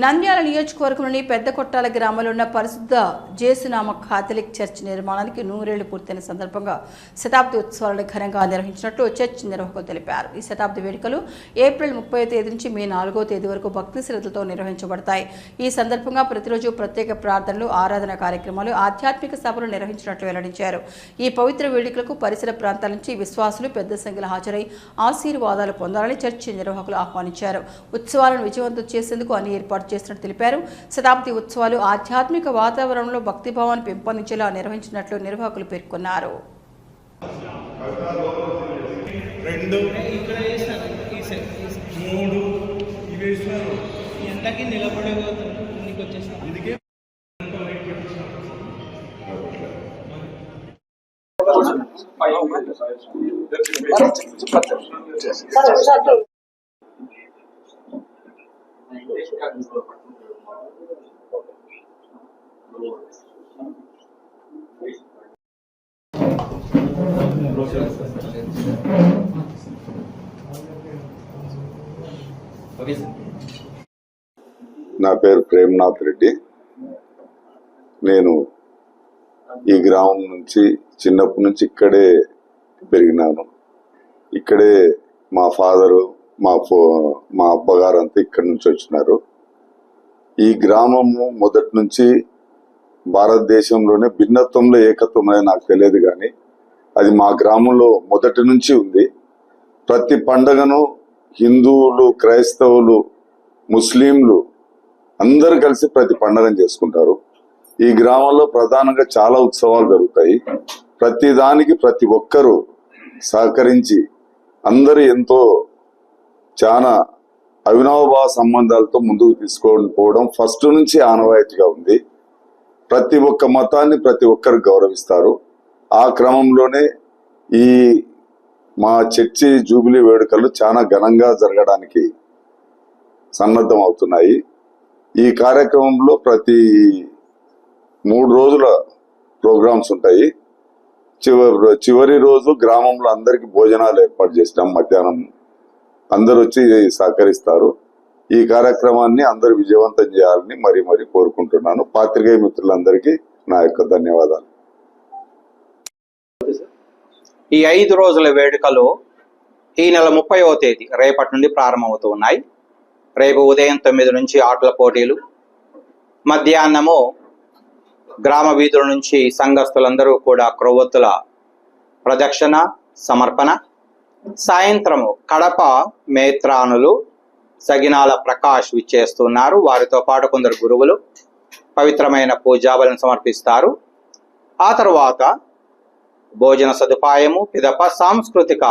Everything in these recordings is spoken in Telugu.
నంద్యాల నియోజకవర్గంలోని పెద్ద కొట్టాల గ్రామంలో ఉన్న పరిశుద్ధ జేసునామ కాథలిక్ చర్చ్ నిర్మాణానికి 100 ఏళ్లు పూర్తయిన సందర్భంగా శతాబ్ది ఉత్సవాలను ఘనంగా నిర్వహించినట్లు చర్చ్ నిర్వాహకులు తెలిపారు. ఈ శతాబ్ది వేడుకలు ఏప్రిల్ 30వ తేదీ నుంచి మే 4వ తేదీ వరకు భక్తి శ్రద్ధలతో నిర్వహించబడతాయి. ఈ సందర్భంగా ప్రతిరోజు ప్రత్యేక ప్రార్థనలు, ఆరాధన కార్యక్రమాలు, ఆధ్యాత్మిక సభలు నిర్వహించినట్లు వెల్లడించారు. ఈ పవిత్ర వేడుకలకు పరిసర ప్రాంతాల నుంచి విశ్వాసులు పెద్ద సంఖ్యలో హాజరై ఆశీర్వాదాలు పొందాలని చర్చ్ నిర్వాహకులు ఆహ్వానించారు. ఉత్సవాలను విజయవంతం చేసేందుకు అన్ని ఏర్పాట్లు చేసినట్టు తెలిపారు. శతాబ్ది ఉత్సవాలు ఆధ్యాత్మిక వాతావరణంలో భక్తిభావాన్ని పెంపొందించేలా నిర్వహించినట్లు నిర్వాహకులు పేర్కొన్నారు. నా పేరు ప్రేమ్నాథ్ రెడ్డి. నేను ఈ గ్రామం నుంచి చిన్నప్పటి నుంచి ఇక్కడే పెరిగినాను. ఇక్కడే మా ఫాదరు, మా అబ్బగారు అంతా ఇక్కడి నుంచి వచ్చినారు. ఈ గ్రామము మొదటి నుంచి భారతదేశంలోనే భిన్నత్వంలో ఏకత్వం అనేది నాకు తెలియదు, కానీ అది మా గ్రామంలో మొదటి నుంచి ఉంది. ప్రతి పండగను హిందువులు, క్రైస్తవులు, ముస్లింలు అందరూ కలిసి ప్రతి పండగను చేసుకుంటారు. ఈ గ్రామంలో ప్రధానంగా చాలా ఉత్సవాలు జరుగుతాయి. ప్రతి దానికి ప్రతి ఒక్కరూ సహకరించి అందరూ ఎంతో చాలా అవినాభావ సంబంధాలతో ముందుకు తీసుకొని పోవడం ఫస్ట్ నుంచి ఆనవాయితీగా ఉంది. ప్రతి ఒక్క మతాన్ని ప్రతి ఒక్కరు గౌరవిస్తారు. ఆ క్రమంలోనే ఈ మా చర్చి జూబిలీ వేడుకలు చాలా ఘనంగా జరగడానికి సన్నద్ధం అవుతున్నాయి. ఈ కార్యక్రమంలో ప్రతి 3 రోజుల ప్రోగ్రామ్స్ ఉంటాయి. చివరి రోజు గ్రామంలో అందరికి భోజనాలు ఏర్పాటు చేసినాం. మధ్యాహ్నం అందరు వచ్చి సహకరిస్తారు. ఈ కార్యక్రమాన్ని అందరు విజయవంతం చేయాలని మరీ కోరుకుంటున్నాను. పాత్రికేయ మిత్రులందరికీ నా యొక్క ధన్యవాదాలు. ఈ 5 రోజుల వేడుకలు ఈ నెల 30వ తేదీ రేపటి నుండి ప్రారంభమవుతూ ఉన్నాయి. రేపు ఉదయం 9 నుంచి ఆటల పోటీలు, మధ్యాహ్నము గ్రామ వీధుల నుంచి సంఘస్థులందరూ కూడా క్రొవ్వొత్తుల ప్రదక్షిణ సమర్పణ, సాయంత్రము కడప మేత్రానులు సగినాల ప్రకాష్ విచ్చేస్తున్నారు. వారితో పాటు కొందరు గురువులు పవిత్రమైన పూజాబలను సమర్పిస్తారు. ఆ తర్వాత భోజన సదుపాయము, పిదప సాంస్కృతిక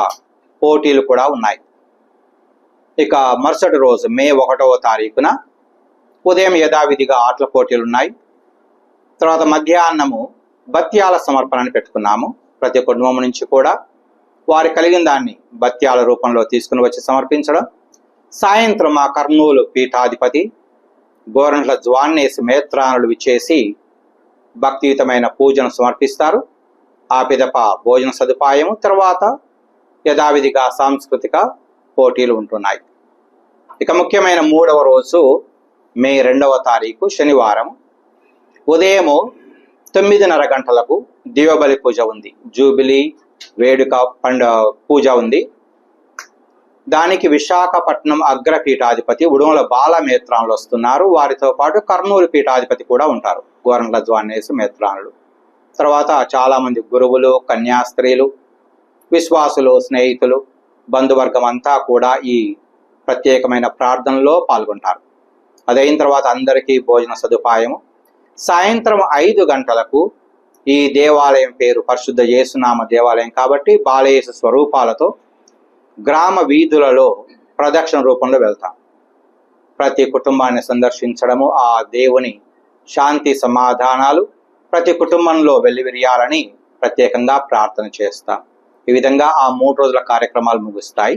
పోటీలు కూడా ఉన్నాయి. ఇక మరుసటి రోజు మే 1వ తారీఖున ఉదయం యథావిధిగా ఆటల పోటీలు ఉన్నాయి. తర్వాత మధ్యాహ్నము బత్యాల సమర్పణని పెట్టుకున్నాము. ప్రతి కుటుంబం నుంచి కూడా వారి కలిగిన దాన్ని బత్యాల రూపంలో తీసుకుని వచ్చి సమర్పించడం. సాయంత్రం ఆ కర్నూలు పీఠాధిపతి గోరంట్ల జ్వాన్నేసి మేత్రానులు విచ్చేసి భక్తియుతమైన పూజను సమర్పిస్తారు. ఆ పిదప భోజన సదుపాయము, తర్వాత యథావిధిగా సాంస్కృతిక పోటీలు ఉంటున్నాయి. ఇక ముఖ్యమైన 3వ రోజు మే 2వ తారీఖు శనివారం ఉదయము 9:30 గంటలకు దివ్యబలి పూజ ఉంది. జూబిలీ వేడుక పూజ ఉంది. దానికి విశాఖపట్నం అగ్రపీఠాధిపతి ఉడుమల బాలమేత్రానులు వస్తున్నారు. వారితో పాటు కర్నూలు పీఠాధిపతి కూడా ఉంటారు, గోరంట్ల జ్వాన్నేసి మేత్రానులు. తర్వాత చాలామంది గురువులు, కన్యాస్త్రీలు, విశ్వాసులు, స్నేహితులు, బంధువర్గం అంతా కూడా ఈ ప్రత్యేకమైన ప్రార్థనలో పాల్గొంటారు. అదైన తర్వాత అందరికీ భోజన సదుపాయము. సాయంత్రం 5 గంటలకు ఈ దేవాలయం పేరు పరిశుద్ధ యేసునామ దేవాలయం కాబట్టి బాలయేసు స్వరూపాలతో గ్రామ వీధులలో ప్రదక్షిణ రూపంలో వెళ్తాం. ప్రతి కుటుంబాన్ని సందర్శించడము, ఆ దేవుని శాంతి సమాధానాలు ప్రతి కుటుంబంలో వెల్లివిరియాలని ప్రత్యేకంగా ప్రార్థన చేస్తాం. ఈ విధంగా ఆ 3 రోజుల కార్యక్రమాలు ముగుస్తాయి.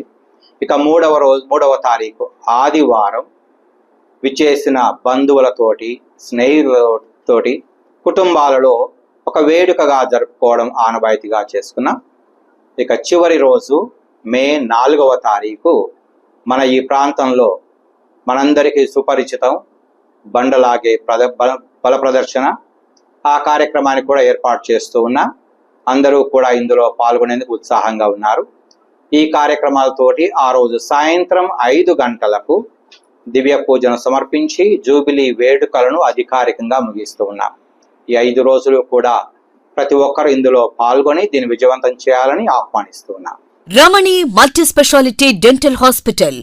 ఇక 3వ తారీఖు ఆదివారం విచ్చేసిన బంధువులతోటి, స్నేహితులతోటి, కుటుంబాలలో ఒక వేడుకగా జరుపుకోవడం ఆనవాయితీగా చేసుకున్నాం. ఇక చివరి రోజు మే 4వ తారీఖు మన ఈ ప్రాంతంలో మనందరికీ సుపరిచితం బండలాగే బల ప్రదర్శన, ఆ కార్యక్రమాన్ని కూడా ఏర్పాటు చేస్తూ ఉన్నాం. అందరూ కూడా ఇందులో పాల్గొనేందుకు ఉత్సాహంగా ఉన్నారు. ఈ కార్యక్రమాలతోటి ఆ రోజు సాయంత్రం 5 గంటలకు దివ్య పూజను సమర్పించి జూబిలీ వేడుకలను అధికారికంగా ముగిస్తూ ఉన్నాం. ఈ 5 రోజులు కూడా ప్రతి ఒక్కరు ఇందులో పాల్గొని దీన్ని విజయవంతం చేయాలని ఆహ్వానిస్తూ ఉన్నాం. రమణి మల్టీ స్పెషాలిటీ డెంటల్ హాస్పిటల్.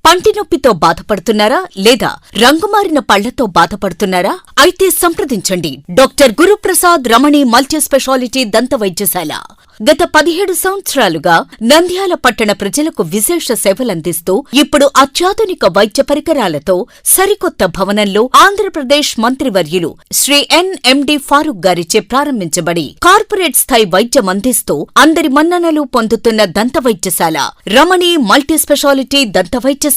పంటి నొప్పితో బాధపడుతున్నారా లేదా రంగుమారిన పళ్లతో బాధపడుతున్నారా? అయితే సంప్రదించండి డాక్టర్ గురుప్రసాద్ రమణి మల్టీ స్పెషాలిటీ దంత వైద్యశాల. గత 17 సంవత్సరాలుగా నంద్యాల పట్టణ ప్రజలకు విశేష సేవలందిస్తూ ఇప్పుడు అత్యాధునిక వైద్య పరికరాలతో సరికొత్త భవనంలో ఆంధ్రప్రదేశ్ మంత్రివర్యులు శ్రీ ఎన్ఎండి ఫారూక్ గారిచే ప్రారంభించబడి కార్పొరేట్ స్థాయి వైద్యం అందిస్తూ అందరి మన్ననలు పొందుతున్న దంత వైద్యశాల రమణి మల్టీ స్పెషాలిటీ దంత వైద్యశాల.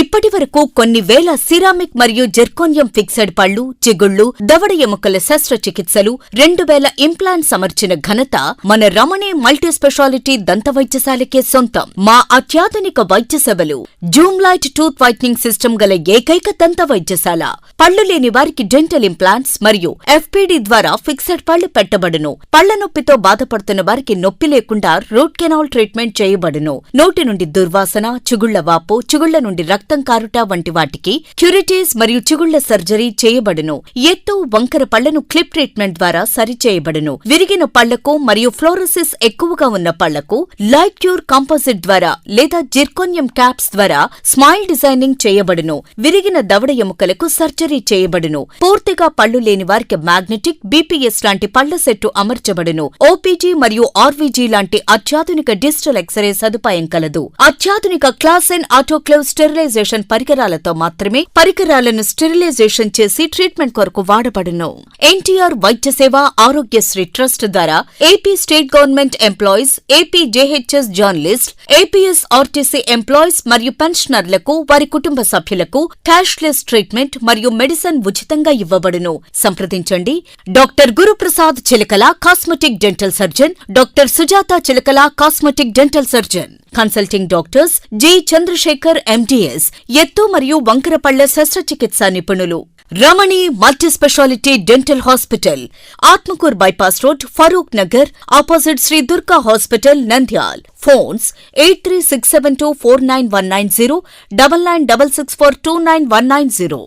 ఇప్పటి వరకు కొన్ని వేల సిరామిక్ మరియు జెర్కోనియం ఫిక్సెడ్ పళ్లు, చిగుళ్లు, దవడ ఎముకల శస్త్రచికిత్సలు, 2000 ఇంప్లాంట్స్ అమర్చిన ఘనత మన రమణి మల్టీ స్పెషాలిటీ దంత వైద్యశాలకే సొంతం. మా అత్యాధునిక వైద్య సేవలు Zoom light tooth whitening system గల ఏకైక దంత వైద్యశాల. పళ్లు లేని వారికి డెంటల్ ఇంప్లాంట్స్ మరియు ఎఫ్పిడి ద్వారా ఫిక్సెడ్ పళ్లు పెట్టబడును. పళ్ల నొప్పితో బాధపడుతున్న వారికి నొప్పి లేకుండా రూట్ కెనాల్ ట్రీట్మెంట్ చేయబడును. నోటి నుండి దుర్వాసన, చిగుళ్ల వాపు, చిగుళ్ల నుండి రక్తం కారుట వంటి వాటికి క్యూరిటీస్ మరియు చిగుళ్ల సర్జరీ చేయబడును. ఎత్తు, వంకర పళ్లను క్లిప్ ట్రీట్మెంట్ ద్వారా సరిచేయబడును. విరిగిన పళ్లకు మరియు ఫ్లోరోసిస్ ఎక్కువగా ఉన్న పళ్లకు లైట్ క్యూర్ కాంపోజిట్ ద్వారా లేదా జిర్కోనియం క్యాప్స్ ద్వారా స్మైల్ డిజైనింగ్ చేయబడును. విరిగిన దవడ ఎముకలకు సర్జరీ చేయబడును. పూర్తిగా పళ్లు లేని వారికి మ్యాగ్నెటిక్, బీపీఎస్ లాంటి పళ్ల సెట్టు అమర్చబడును. ఓపీజీ మరియు ఆర్వీజీ లాంటి అత్యాధునిక డిజిటల్ ఎక్స్రే సదుపాయం కలదు. అత్యాధునిక క్లాస్ ఎన్ ఆటోక్లేవ్ స్టెరిలైజేషన్ పరికరాలతో మాత్రమే పరికరాలను స్టెరిలైజేషన్ చేసి ట్రీట్మెంట్ కొరకు వాడబడును. ఎన్టీఆర్ వైద్య సేవ ఆరోగ్యశ్రీ ట్రస్ట్ ద్వారా AP state government employees, AP JHS journalist, APS RTC employees మరియు పెన్షనర్లకు వారి కుటుంబ సభ్యులకు క్యాష్లెస్ ట్రీట్మెంట్ మరియు మెడిసిన్ ఉచితంగా ఇవ్వబడును. సంప్రదించండి doctor Guruprasad Chilakala cosmetic dental surgeon, doctor Sujatha Chilakala cosmetic dental surgeon. Consulting doctors G Chandrasekhar MDS, ఎత్తు మరియు వంకర పళ్ల శస్త్రచికిత్సా నిపుణులు. Ramani multi speciality dental hospital, Atmakur bypass road, Farooq Nagar, opposite Sri Durga hospital, Nandyal. Phones 8367249190, 9966429190.